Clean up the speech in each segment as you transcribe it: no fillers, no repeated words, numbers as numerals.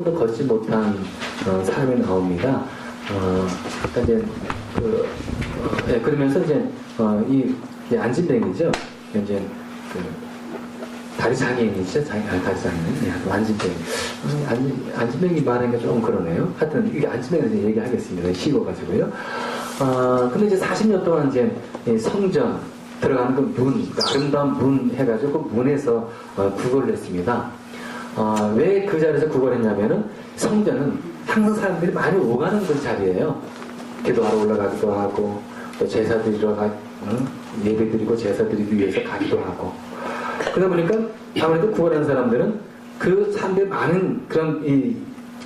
도 걷지 못한 사람이 나옵니다. 이제 그러면서 이제 이 안진뱅이죠. 이제 다리 장애인이죠. 다리 장애인, 안진뱅이. 안진뱅이 말하는 게 조금 그러네요. 하여튼 이게 안진뱅이에서 얘기하겠습니다. 쉬워가지고요. 근데 이제 40년 동안 이제 성전 들어가는 그 문, 아름다운 문 해가지고 그 문에서 구걸을 했습니다. 왜 그 자리에서 구걸했냐면은 성전은 항상 사람들이 많이 오가는 그 자리예요. 기도하러 올라가기도 하고 또 제사 드리러 예배 드리고 제사 드리기 위해서 가기도 하고 그러다 보니까 아무래도 구걸하는 사람들은 그 사람들이 많은 그런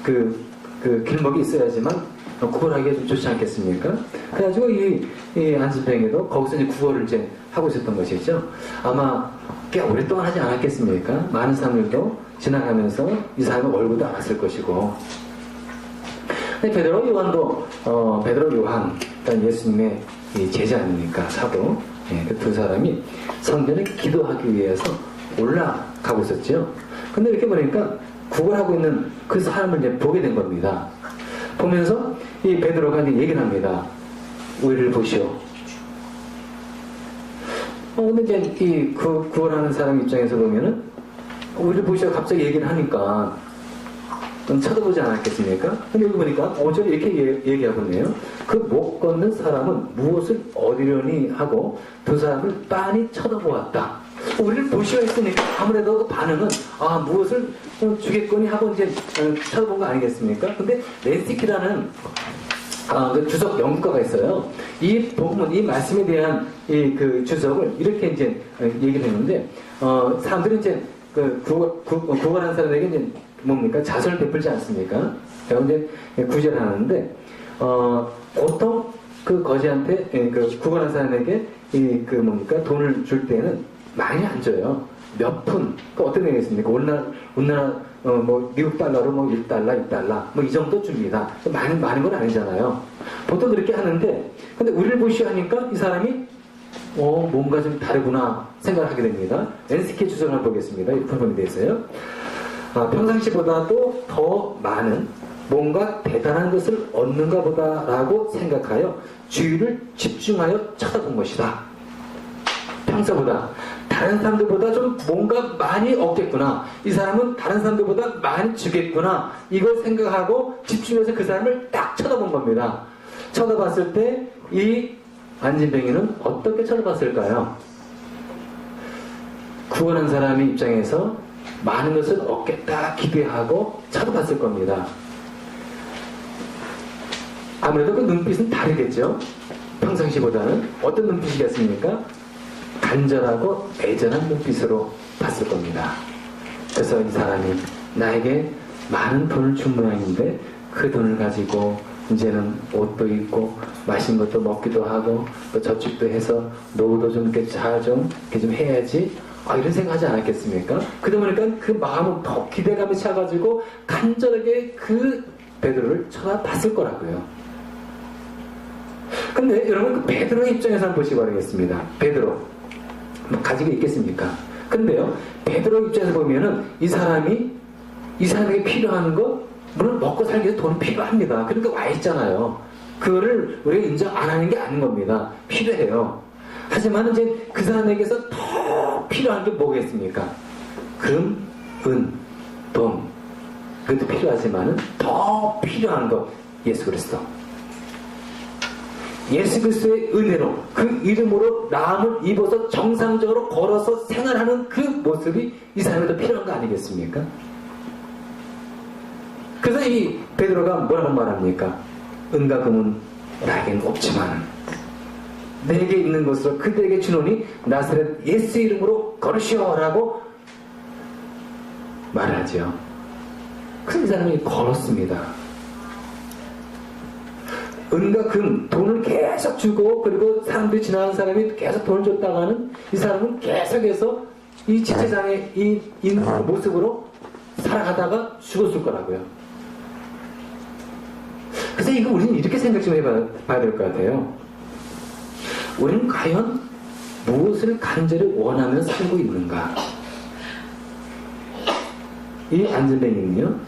그 길목이 있어야지만 구걸하기가 좀 좋지 않겠습니까? 그래가지고 이 안진뱅이도 거기서 이제 구걸을 이제 하고 있었던 것이죠. 아마 꽤 오랫동안 하지 않았겠습니까? 많은 사람들도 지나가면서 이 사람의 얼굴도 알았을 것이고. 근데 베드로 요한도 베드로 요한, 그러니까 예수님의 제자 아닙니까? 사도. 그 두 사람이 성전에 기도하기 위해서 올라가고 있었죠. 근데 이렇게 보니까 구걸하고 있는 그 사람을 이제 보게 된 겁니다. 보면서 이 베드로가 이제 얘기를 합니다. 우리를 보시오. 근데 이제 구걸하는 사람 입장에서 보면은 우리를 보시오 갑자기 얘기를 하니까 쳐다보지 않았겠습니까? 근데 여기 보니까 어쩌면 이렇게 얘기하고 있네요. 그 못 걷는 사람은 무엇을 얻으려니 하고 두 사람을 빤히 쳐다보았다. 우리를 보시오 했으니까 아무래도 그 반응은 무엇을 주겠거니 하고 이제 쳐다본 거 아니겠습니까? 근데 랜시키라는 그 주석 연구가가 있어요. 이 본문, 이 말씀에 대한 그 주석을 이렇게 이제 얘기를 했는데, 사람들이 이제 구걸하는 사람에게 이제 뭡니까? 자선을 베풀지 않습니까? 제가 이제 구제를 하는데, 보통 그 거지한테, 구걸하는 사람에게 뭡니까? 돈을 줄 때는 많이 안 줘요. 몇 푼. 어떤 얘기겠습니까? 우리나라, 미국 달러로 $1, $2, 이 정도 줍니다. 많은 건 아니잖아요. 보통 그렇게 하는데, 근데 우리를 보시오 하니까 이 사람이, 뭔가 좀 다르구나 생각을 하게 됩니다. NCK 주석을 한번 보겠습니다. 이 부분에 대해서요. 평상시보다도 더 많은 뭔가 대단한 것을 얻는가 보다라고 생각하여 주의를 집중하여 쳐다본 것이다. 평소보다 다른 사람들보다 좀 뭔가 많이 얻겠구나. 이 사람은 다른 사람들보다 많이 주겠구나. 이걸 생각하고 집중해서 그 사람을 딱 쳐다본 겁니다. 쳐다봤을 때 이 안진뱅이는 어떻게 쳐다봤을까요? 구원한 사람의 입장에서 많은 것을 얻겠다 기대하고 쳐다봤을 겁니다. 아무래도 그 눈빛은 다르겠죠. 평상시보다는 어떤 눈빛이겠습니까? 간절하고 애절한 눈빛으로 봤을 겁니다. 그래서 이 사람이 나에게 많은 돈을 준 모양인데 그 돈을 가지고 이제는 옷도 입고 맛있는 것도 먹기도 하고 또 저축도 해서 노후도 좀 이렇게 잘 좀 해야지 이런 생각하지 않았겠습니까? 그러다 보니까 그 마음은 더 기대감이 차가지고 간절하게 그 베드로를 쳐다봤을 거라고요. 근데 여러분 그 베드로의 입장에서 한번 보시기 바라겠습니다. 베드로 가지고 있겠습니까? 근데요 베드로 입장에서 보면은 이 사람에게 필요한 거 물론 먹고 살기 위해서 돈은 필요합니다. 그러니까 와 있잖아요. 그거를 우리가 인정 안 하는 게 아닌 겁니다. 필요해요. 하지만 이제 그 사람에게서 더 필요한 게 뭐겠습니까? 금, 은, 돈. 그것도 필요하지만은 더 필요한 거 예수 그리스도. 예수 그리스도의 은혜로 그 이름으로 나음을 입어서 정상적으로 걸어서 생활하는 그 모습이 이 사람에게 더 필요한 거 아니겠습니까? 그래서 이 베드로가 뭐라고 말합니까? 은과 금은 나에게는 없지만 내게 있는 것으로 그들에게 주노니 나사렛 예수 이름으로 걸으시오라고 말하죠. 그 사람이 걸었습니다. 은과 금, 돈을 계속 주고 그리고 사람들이 지나가는 사람이 계속 돈을 줬다가는 이 사람은 계속해서 이 지체장의 이 모습으로 살아가다가 죽었을 거라고요. 그래서 이거 우리는 이렇게 생각 좀 해봐야 될 것 같아요. 우리는 과연 무엇을 간절히 원하며 살고 있는가? 이 안진뱅이는요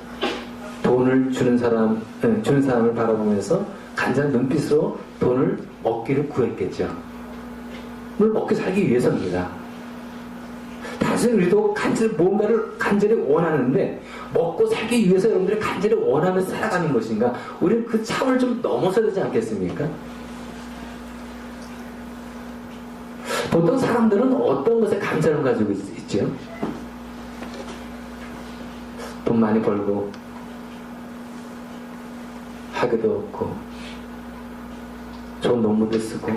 돈을 주는 사람을 바라보면서 간절한 눈빛으로 돈을 얻기를 구했겠죠. 뭘 먹고 살기 위해서입니다. 단순히 우리도 뭔가를 간절히 원하는데 먹고 살기 위해서 여러분들이 간절히 원하며 살아가는 것인가? 우리는 그 차원을 좀 넘어서야 되지 않겠습니까? 보통 사람들은 어떤 것에 감사를 가지고 있죠? 돈 많이 벌고 학위도 없고 좋은 논문도 쓰고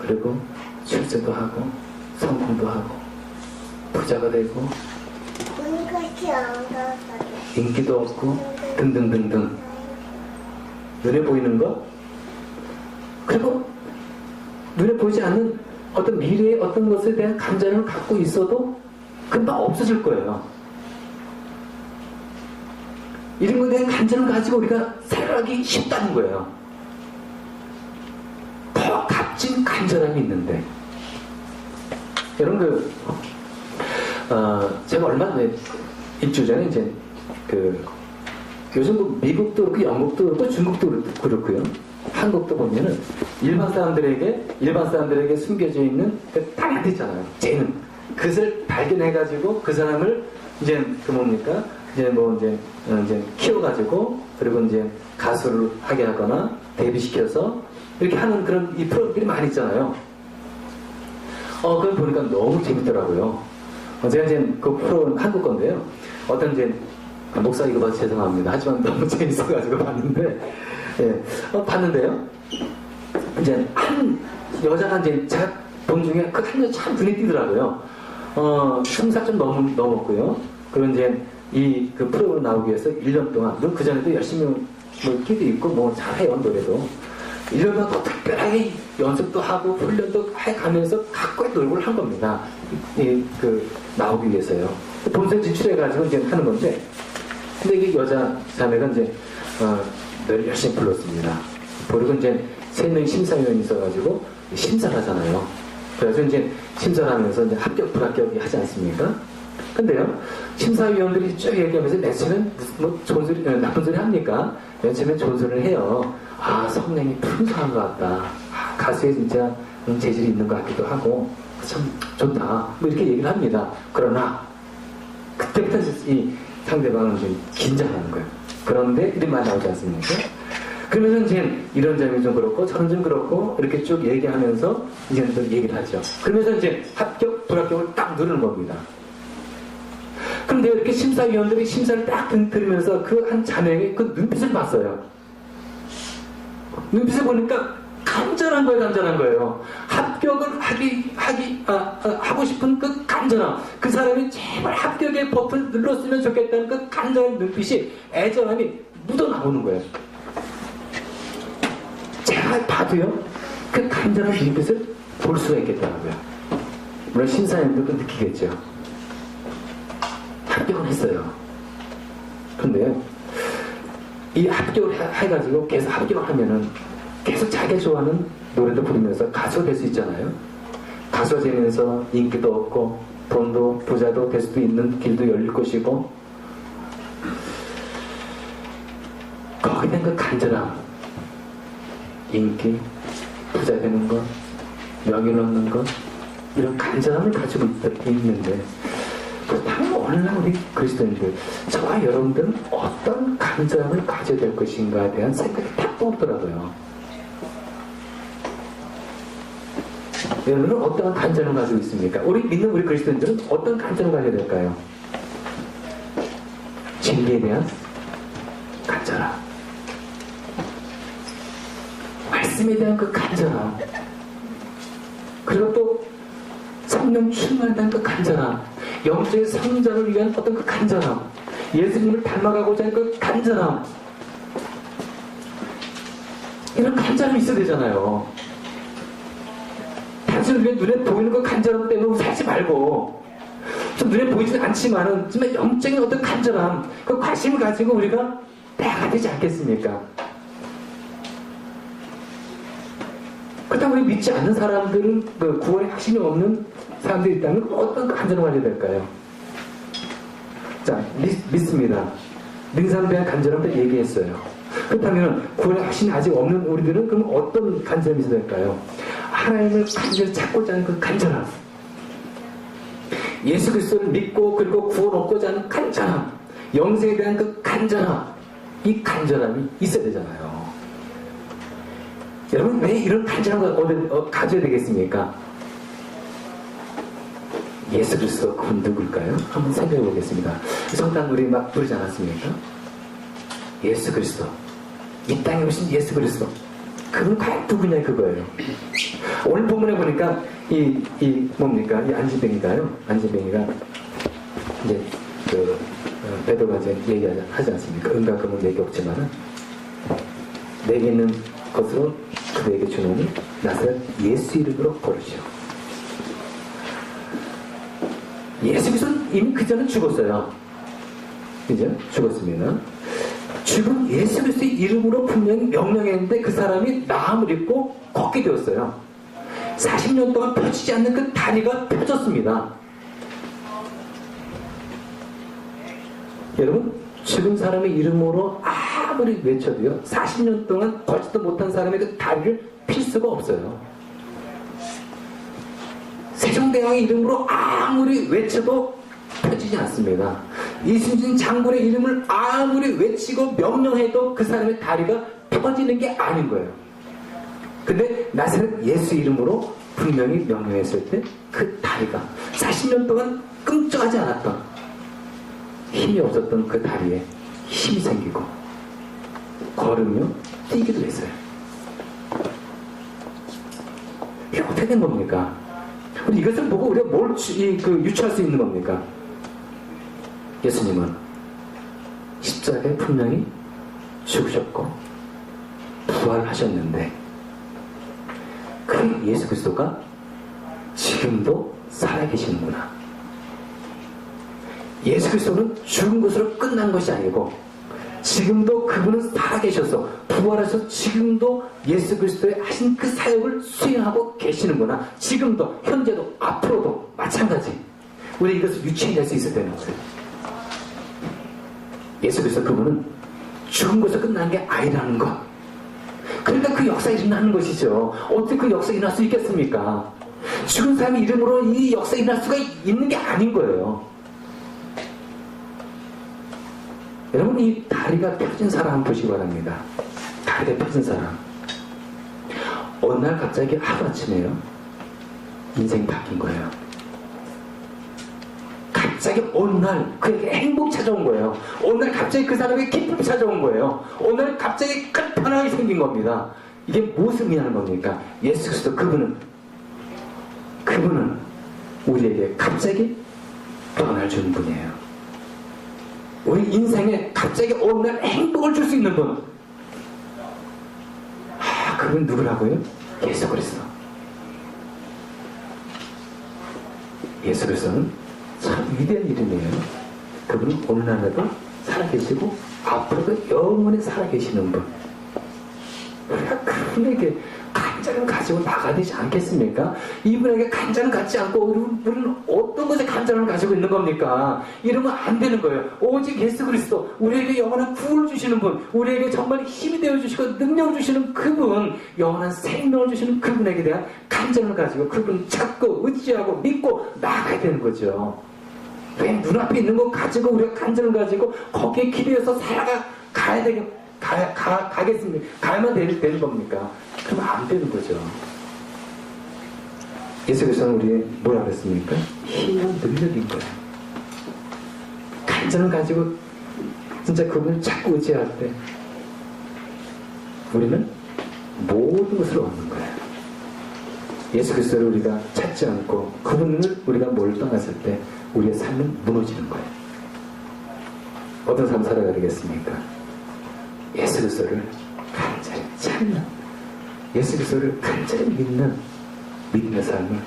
그리고 출세도 하고 성공도 하고 부자가 되고 인기도 없고 등등등등 눈에 보이는 것 그리고 눈에 보이지 않는 어떤 미래의 어떤 것에 대한 감정을 갖고 있어도 금방 없어질 거예요. 이런 것에 대한 감정을 가지고 우리가 살아가기 쉽다는 거예요. 더 값진 간절함이 있는데 여러분 제가 얼마 전에 일주일 전에 이제 요즘 미국도 그렇고 영국도 그렇고 중국도 그렇고요. 한국도 보면은 일반 사람들에게 숨겨져 있는 그 탤런트 있잖아요. 재능. 그것을 발견해가지고 그 사람을 이제 이제 키워가지고 그리고 이제 가수를 하게 하거나 데뷔시켜서 이렇게 하는 그런 이 프로그램들이 많이 있잖아요. 그걸 보니까 너무 재밌더라고요. 제가 이제 그 프로그램 한국 건데요. 어떤 이제 목사 이거 봐서 죄송합니다. 하지만 너무 재밌어가지고 봤는데, 봤는데요. 이제 한 여자가 이제 제가 본 중에 그 한 여자 참 눈에 띄더라고요. 20살 좀 넘었고요. 그리고 이제 그 프로그램 나오기 위해서 1년 동안, 그 전에도 열심히 뭐 끼도 있고 뭐 잘해요, 노래도. 1년 동안 더 특별하게 연습도 하고 훈련도 해가면서 갖고 노력을 한 겁니다. 나오기 위해서요. 본선 지출해가지고 이제 하는 건데, 근데 이게 여자 자매가 이제, 노래를 열심히 불렀습니다. 그리고 이제 3명 심사위원이 있어가지고 심사를 하잖아요. 그래서 이제 심사를 하면서 이제 합격, 불합격이 하지 않습니까? 근데요, 심사위원들이 쭉 얘기하면서 맨 처음엔 뭐 좋은 소리, 나쁜 소리 합니까? 맨 처음엔 좋은 소리를 해요. 성량이 풍성한 것 같다. 가수에 진짜 재질이 있는 것 같기도 하고, 참 좋다. 뭐 이렇게 얘기를 합니다. 그러나, 그때부터 이 상대방은 좀 긴장하는 거예요. 그런데 이런 말 나오지 않습니까? 그러면서 이제 이런 점이 좀 그렇고 저런 점 그렇고 이렇게 쭉 얘기하면서 이제 또 얘기를 하죠. 그러면서 이제 합격, 불합격을 딱 누르는 겁니다. 그런데 이렇게 심사위원들이 심사를 딱 들으면서 그 한 자매의 그 눈빛을 봤어요. 눈빛을 보니까 간절한 거예요. 합격을 하고 싶은 그 간절함. 그 사람이 제발 합격의 버튼을 눌렀으면 좋겠다는 그 간절한 눈빛이 애절함이 묻어나오는 거예요. 제가 봐도요, 그 간절한 눈빛을 볼 수가 있겠더라고요. 물론 심사위원들도 느끼겠죠. 합격을 했어요. 그런데요, 이 합격을 해가지고 계속 합격을 하면은 계속 자기가 좋아하는 노래도 부르면서 가수가 될 수 있잖아요. 가수가 되면서 인기도 얻고 돈도 부자도 될 수도 있는 길도 열릴 것이고, 거기에 대한 그 간절함, 인기, 부자 되는 것, 명예를 얻는 것, 이런 간절함을 가지고 있는데, 그렇다면 오늘날 우리 그리스도인들, 저와 여러분들은 어떤 간절함을 가져야 될 것인가에 대한 생각이 딱 떠오르더라고요. 여러분은 어떤 간절함을 가지고 있습니까? 우리 믿는 우리 그리스도인들은 어떤 간절함을 가져야 될까요? 진리에 대한 간절함, 말씀에 대한 그 간절함, 그리고 또 성령 충만에 대한 그 간절함, 영적인 성장을 위한 어떤 그 간절함, 예수님을 닮아가고자 하는 그 간절함, 이런 간절함이 있어야 되잖아요. 단순히 눈에 보이는 그 간절함 때문에 살지 말고, 좀 눈에 보이지 않지만은 정말 영적인 어떤 간절함, 그 관심을 가지고 우리가 빼야 되지 않겠습니까? 그렇다고 우리 믿지 않는 사람들은, 그 구원에 확신이 없는 사람들이 있다면 어떤 간절함을 가져야 될까요? 자, 믿습니다. 능사함에 대한 간절함을 얘기했어요. 그렇다면 구원의 확신이 아직 없는 우리들은 그럼 어떤 간절함이 있어야 될까요? 하나님을 간절히 찾고자 하는 그 간절함, 예수 그리스도를 믿고 그리고 구원 얻고자 하는 간절함, 영생에 대한 그 간절함, 이 간절함이 있어야 되잖아요. 여러분, 왜 이런 간절함을 가져야 되겠습니까? 예수 그리스도 그분 누굴까요? 한번 생각해 보겠습니다. 성당 우리 막 부르지 않았습니까? 예수 그리스도, 이 땅에 오신 예수 그리스도, 그분 과연 누구냐 그거예요. 오늘 본문에 보니까 이 뭡니까? 이 안진뱅이가요. 안진뱅이가 이제 베드로가 이제 얘기하지 않습니까? 은과 금은 내게 없지만은 내게 있는 것으로 그에게 주노니 나사렛 예수 이름으로 걸으시오. 예수 그리스도는 이미 그 전에 죽었어요. 이제 죽었습니다. 죽은 예수 그리스도의 이름으로 분명히 명령했는데 그 사람이 나음을 입고 걷게 되었어요. 40년 동안 펴지지 않는 그 다리가 펴졌습니다. 여러분, 죽은 사람의 이름으로 아무리 외쳐도요, 40년 동안 걷지도 못한 사람의 그 다리를 필 수가 없어요. 세종대왕의 이름으로 아무리 외쳐도 펴지지 않습니다. 이순신 장군의 이름을 아무리 외치고 명령해도 그 사람의 다리가 펴지는 게 아닌 거예요. 근데 나사렛 예수 이름으로 분명히 명령했을 때 그 다리가 40년 동안 끔찍하지 않았던, 힘이 없었던 그 다리에 힘이 생기고 걸으며 뛰기도 했어요. 이게 어떻게 된 겁니까? 우리 이것을 보고 우리가 뭘 유추할 수 있는 겁니까? 예수님은 십자가에 분명히 죽으셨고 부활하셨는데 그 예수 그리스도가 지금도 살아계시는구나. 예수 그리스도는 죽은 것으로 끝난 것이 아니고 지금도 그분은 살아계셔서 부활해서 지금도 예수 그리스도의 하신 그 사역을 수행하고 계시는구나. 지금도, 현재도, 앞으로도 마찬가지. 우리 이것을 유추해낼 수 있어야 되는 거예요. 예수 그리스도 그분은 죽은 것으로 끝난 게 아니라는 것. 그러니까 그 역사가 일어나는 것이죠. 어떻게 그 역사가 일어날 수 있겠습니까? 죽은 사람의 이름으로 이 역사가 일어날 수가 있는 게 아닌 거예요. 여러분, 이 다리가 펴진 사람 한번 보시기 바랍니다. 다리가 펴진 사람. 어느 날 갑자기 하루아침에요, 인생이 바뀐 거예요. 갑자기 어느 날 그에게 행복이 찾아온 거예요. 어느 날 갑자기 그 사람에게 기쁨이 찾아온 거예요. 어느 날 갑자기 큰 변화가 생긴 겁니다. 이게 무엇을 의미하는 겁니까? 예수 그리스도 그분은 우리에게 갑자기 변화를 주는 분이에요. 우리 인생에 갑자기 어느 날 행복을 줄 수 있는 분. 그분 누구라고요? 예수 그리스도. 예수 그리스도는 참 위대한 이름이에요. 그분은 오늘날에도 살아계시고 앞으로도 영원히 살아계시는 분. 우리가 그분에게 간절을 가지고 나가야 되지 않겠습니까? 이분에게 간절을 갖지 않고 우리는 어떤 것에 간절을 가지고 있는 겁니까? 이러면 안 되는 거예요. 오직 예수 그리스도, 우리에게 영원한 구원을 주시는 분, 우리에게 정말 힘이 되어주시고 능력을 주시는 그분, 영원한 생명을 주시는 그분에게 대한 간절을 가지고 그분 찾고 의지하고 믿고 나가야 되는 거죠. 왜 눈앞에 있는 거 가지고 우리가 간절을 가지고 거기에 기대어서 가겠습니까? 가야만 되는 겁니까? 그러면 안 되는 거죠. 예수 그리스도는 우리의 뭐라 그랬습니까? 힘과 능력인 거예요. 간절을 가지고 진짜 그분을 찾고 의지할 때 우리는 모든 것을 얻는 거예요. 예수 그리스도를 우리가 찾지 않고 그분을 우리가 몰빵했을 때 우리의 삶은 무너지는 거예요. 어떤 삶 살아가야 되겠습니까? 예수 그리스도를 간절히 찾는, 예수 그리스도를 간절히 믿는 믿음의 삶을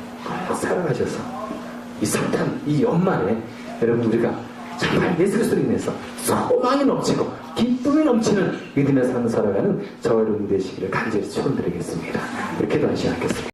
꼭 살아가셔서 이 성탄, 이 연말에 여러분 우리가 정말 예수 그리스도로 인해서 소망이 넘치고 기쁨이 넘치는 믿음의 삶을 살아가는 저와 여러분 되시기를 간절히 축원드리겠습니다. 이렇게 기도하시겠습니다.